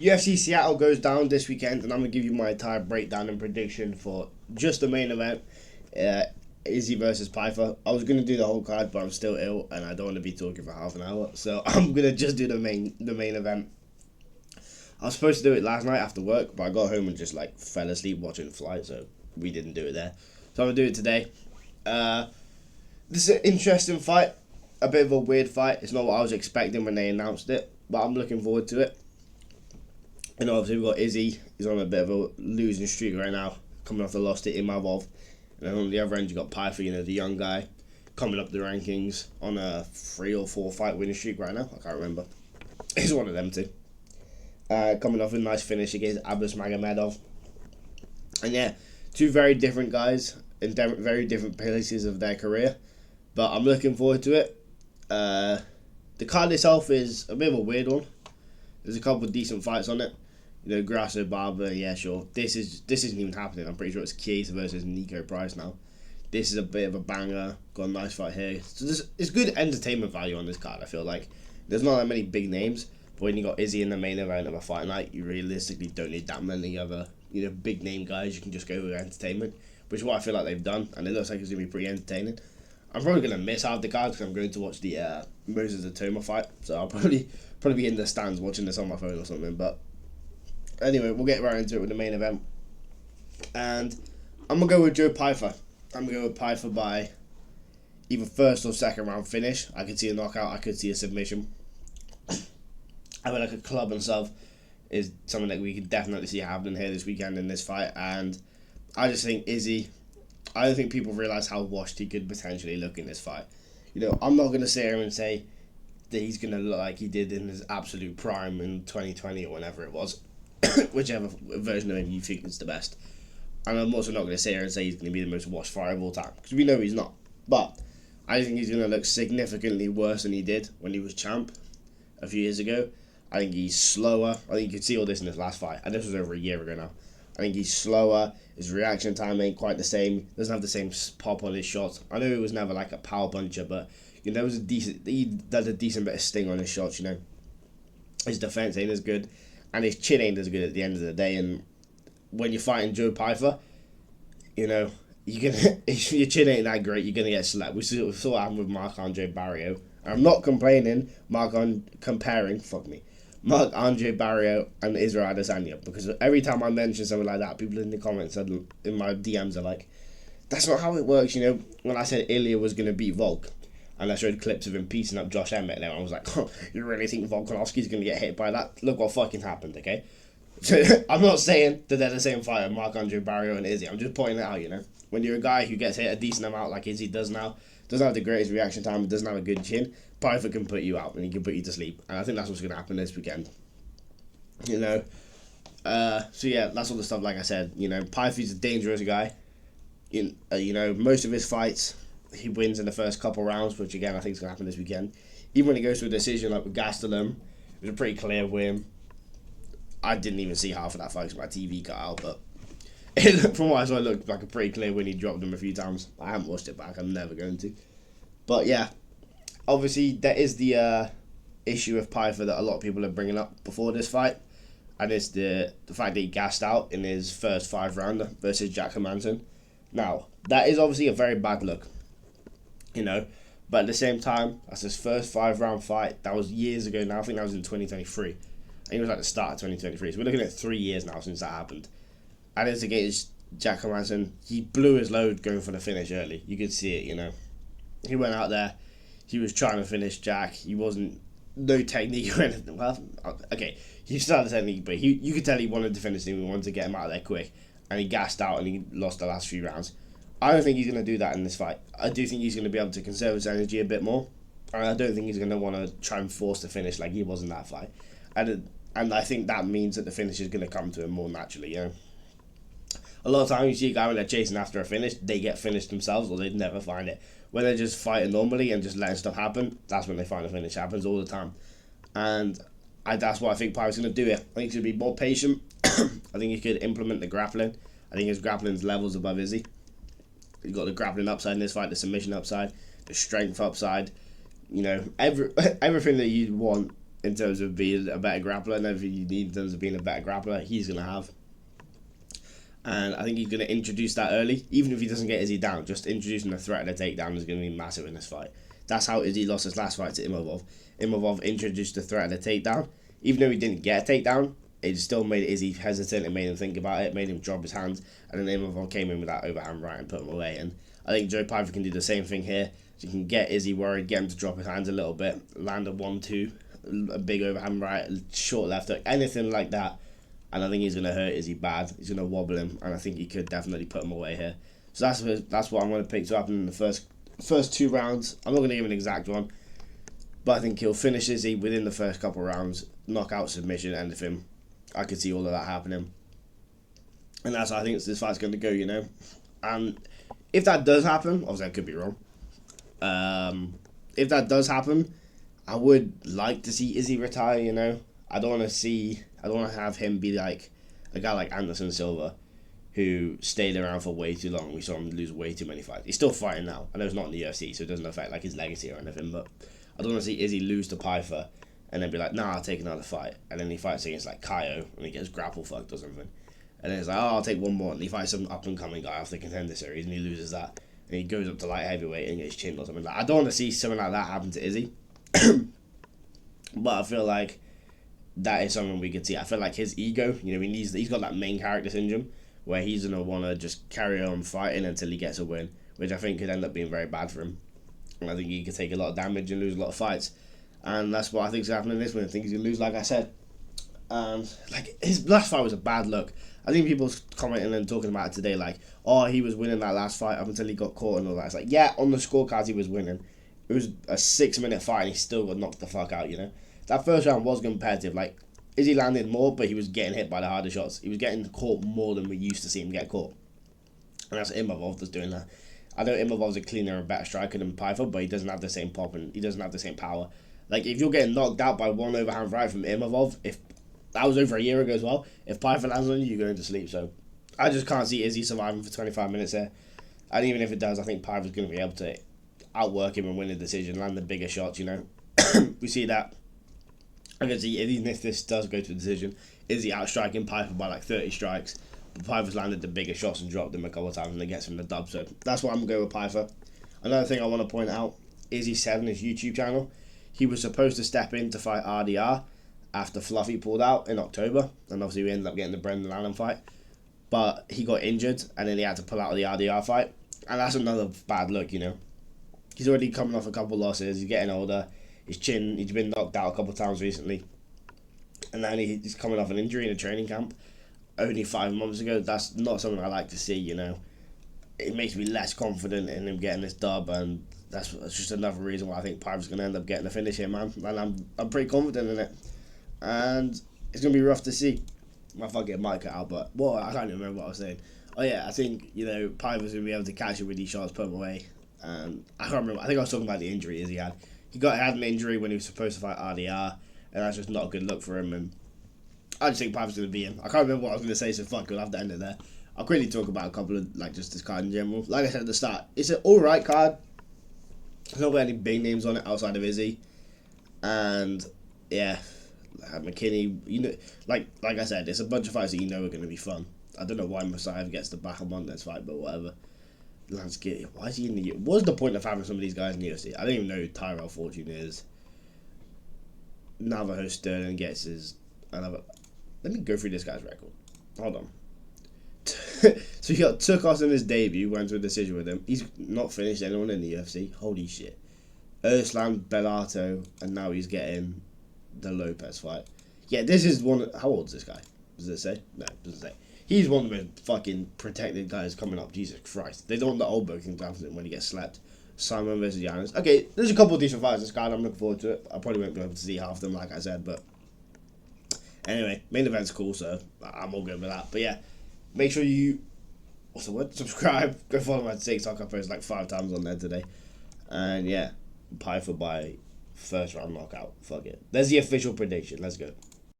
UFC Seattle goes down this weekend, and I'm going to give you my entire breakdown and prediction for just the main event. Uh, Izzy versus Pyfer. I was going to do the whole card, but I'm still ill, and I don't want to be talking for half an hour, so I'm going to just do the main event. I was supposed to do it last night after work, but I got home and just fell asleep watching Flight, so we didn't do it there. So I'm going to do it today. This is an interesting fight, a bit of a weird fight. It's not what I was expecting when they announced it, but I'm looking forward to it. And obviously we've got Izzy. He's on a bit of a losing streak right now, coming off the loss to Imavov. And then on the other end, you've got Pyfer, the young guy, coming up the rankings on a 3 or 4 fight winning streak right now. I can't remember. He's one of them too. Coming off a nice finish against Abus And yeah, two very different guys in very different places of their career. But I'm looking forward to it. The card itself is a bit of a weird one. There's a couple of decent fights on it. Grasso, Barber, yeah, sure. This isn't even happening. I'm pretty sure it's Chiesa versus Nico Price now. This is a bit of a banger. Got a nice fight here. So it's good entertainment value on this card, I feel like. There's not that many big names, but when you got Izzy in the main event of a fight night, you realistically don't need that many other, big name guys. You can just go with entertainment, which is what I feel like they've done, and it looks like it's going to be pretty entertaining. I'm probably going to miss half the cards because I'm going to watch the Moses Atoma fight, so I'll probably be in the stands watching this on my phone or something, but anyway, we'll get right into it with the main event. And I'm going to go with Joe Pyfer. I'm going to go with Pyfer by either first or second round finish. I could see a knockout. I could see a submission. I mean, a club and sub is something that we could definitely see happening here this weekend in this fight. And I just think Izzy, I don't think people realise how washed he could potentially look in this fight. I'm not going to sit here and say that he's going to look like he did in his absolute prime in 2020 or whenever it was. Whichever version of him you think is the best. And I'm also not going to sit here and say he's going to be the most watched fighter of all time, because we know he's not. But I think he's going to look significantly worse than he did when he was champ a few years ago. I think he's slower. I think you could see all this in his last fight, and this was over a year ago now. I think he's slower. His reaction time ain't quite the same. Doesn't have the same pop on his shots. I know he was never like a power puncher, but there was he does a decent bit of sting on his shots. His defense ain't as good. And his chin ain't as good at the end of the day. And when you're fighting Joe Pyfer, if your chin ain't that great, you're gonna get slapped. We saw what happened with Marc-Andre Barrio. And I'm not complaining. Marc-Andre Barrio and Israel Adesanya, because every time I mention something like that, people in the comments in my DMs are like, "That's not how it works." When I said Ilya was gonna beat Volk, and I showed clips of him piecing up Josh Emmett, and I was like, "Oh, you really think Volkanovski's going to get hit by that? Look what fucking happened, okay?" So I'm not saying that they're the same fighter, Marc-Andre Barrio and Izzy. I'm just pointing it out, When you're a guy who gets hit a decent amount like Izzy does now, doesn't have the greatest reaction time, doesn't have a good chin, Pyfer can put you out and he can put you to sleep. And I think that's what's going to happen this weekend. So yeah, that's all the stuff like I said. Pyfer's a dangerous guy. Most of his fights, he wins in the first couple rounds, which again I think is going to happen this weekend. Even when he goes to a decision like with Gastelum, it was a pretty clear win. I didn't even see half of that fight because my TV cut out, but from what I saw, it looked like a pretty clear win. He dropped him a few times. I haven't watched it back. I'm never going to. But yeah, obviously there is the issue of Pyfer that a lot of people are bringing up before this fight, and it's the fact that he gassed out in his first 5-rounder versus Jack Hermanson. Now, that is obviously a very bad look. But at the same time, that's his first 5-round fight. That was years ago now. I think that was in 2023. I think it was like the start of 2023. So we're looking at 3 years now since that happened. And it's against Jack Hermanson. He blew his load going for the finish early. You could see it, He went out there. He was trying to finish Jack. He wasn't, no technique or anything. Well, okay, he started the technique, but you could tell he wanted to finish him. He wanted to get him out of there quick. And he gassed out and he lost the last few rounds. I don't think he's going to do that in this fight. I do think he's going to be able to conserve his energy a bit more. And I don't think he's going to want to try and force the finish like he was in that fight. And I think that means that the finish is going to come to him more naturally, A lot of times you see a guy when they're chasing after a finish, they get finished themselves or they never find it. When they're just fighting normally and just letting stuff happen, that's when they find the finish. It happens all the time. And that's why I think Pyfer's going to do it. I think he's going to be more patient. I think he could implement the grappling. I think his grappling's levels above Izzy. He's got the grappling upside in this fight, the submission upside, the strength upside. Everything that you want in terms of being a better grappler, and everything you need in terms of being a better grappler, he's going to have. And I think he's going to introduce that early. Even if he doesn't get Izzy down, just introducing the threat of the takedown is going to be massive in this fight. That's how Izzy lost his last fight to Imavov. Imavov introduced the threat of the takedown. Even though he didn't get a takedown, it still made Izzy hesitant and made him think about it, made him drop his hands, and then Imavov came in with that overhand right and put him away. And I think Joe Pyfer can do the same thing here. So you can get Izzy worried, get him to drop his hands a little bit, land a 1-2, a big overhand right, short left hook, anything like that. And I think he's going to hurt Izzy bad. He's going to wobble him, and I think he could definitely put him away here. So that's what I'm going to pick to happen in the first 2 rounds. I'm not going to give an exact one, but I think he'll finish Izzy within the first couple of rounds, knockout, submission, end of him. I could see all of that happening. And that's how I think this fight's going to go, you know. And if that does happen, obviously I could be wrong. If that does happen, I would like to see Izzy retire, you know. I don't want to have him be like a guy like Anderson Silva, who stayed around for way too long. We saw him lose way too many fights. He's still fighting now. I know it's not in the UFC, so it doesn't affect like his legacy or anything, but I don't want to see Izzy lose to Pyfer and then be like, nah, I'll take another fight. And then he fights against like Kaio and he gets grapple fucked or something. And then it's like, oh, I'll take one more. And he fights some up and coming guy off the Contender Series and he loses that. And he goes up to light heavyweight and gets chinned or something. Like, I don't want to see something like that happen to Izzy. But I feel like that is something we could see. I feel like his ego, you know, he's got that main character syndrome where he's going to want to just carry on fighting until he gets a win, which I think could end up being very bad for him. And I think he could take a lot of damage and lose a lot of fights. And that's what I think is happening in this one. I think he's going to lose, like I said. Like, his last fight was a bad look. I think people commenting and talking about it today like, oh, he was winning that last fight up until he got caught and all that. It's like, yeah, on the scorecards he was winning. It was a 6-minute fight and he still got knocked the fuck out, you know. That first round was competitive. Like, Izzy landed more, but he was getting hit by the harder shots. He was getting caught more than we used to see him get caught. And that's Imavov that's doing that. I know Imavov's a cleaner and better striker than Pyfer, but he doesn't have the same pop and he doesn't have the same power. Like, if you're getting knocked out by one overhand right from Imavov, if that was over a year ago as well, if Pyfer lands on you, you're going to sleep. So I just can't see Izzy surviving for 25 minutes here. And even if it does, I think Pyfer's going to be able to outwork him and win the decision, land the bigger shots, you know. We see that. I can see, even if this does go to a decision, Izzy outstriking Pyfer by like 30 strikes. But Pyfer's landed the bigger shots and dropped him a couple of times and it gets him the dub. So that's why I'm going with Pyfer. Another thing I want to point out, Izzy said on his YouTube channel, he was supposed to step in to fight RDR after Fluffy pulled out in October. And obviously we ended up getting the Brendan Allen fight. But he got injured and then he had to pull out of the RDR fight. And that's another bad look, you know. He's already coming off a couple of losses. He's getting older. He's been knocked out a couple of times recently. And then he's coming off an injury in a training camp only 5 months ago. That's not something I like to see, you know. It makes me less confident in him getting this dub, and that's just another reason why I think Pyfer's going to end up getting the finish here, man. And I'm pretty confident in it. And it's going to be rough to see. My fucking mic cut out, but well, I can't even remember what I was saying. Oh yeah, I think, you know, Pyfer's going to be able to catch him with these shots, put him away. And I can't remember. I think I was talking about the injury he had. He had an injury when he was supposed to fight RDR, and that's just not a good look for him. And I just think Pyfer's going to beat him. I can't remember what I was going to say, so fuck, we'll have to end it there. I'll quickly talk about a couple of, like, just this card in general. Like I said at the start, it's an alright card. There's not got any big names on it outside of Izzy. And, yeah, McKinney, you know, like I said, it's a bunch of fights that you know are going to be fun. I don't know why Messiah gets the back of Mondays fight, but whatever. Landscape. Why is he in the... What's the point of having some of these guys in the UFC? I don't even know who Tyrell Fortune is. Navajo Sterling gets his... Let me go through this guy's record. Hold on. So he got Tukos in his debut, went to a decision with him. He's not finished anyone in the UFC. Holy shit. Urslan, Bellato, and now he's getting the Lopez fight. Yeah, this is one... How old is this guy? Does it say? No, it doesn't say. He's one of the most fucking protected guys coming up. Jesus Christ. They don't want the old boy can happen when he gets slapped. Simon versus Giannis. Okay, there's a couple of decent fights in this card. I'm looking forward to it. I probably won't be able to see half of them, like I said, but... Anyway, main event's cool, so I'm all good with that. But yeah, make sure you... What's the word? Subscribe. Go follow my TikTok. I posted like 5 times on there today. And yeah, Pyfer by first round knockout. Fuck it. There's the official prediction. Let's go.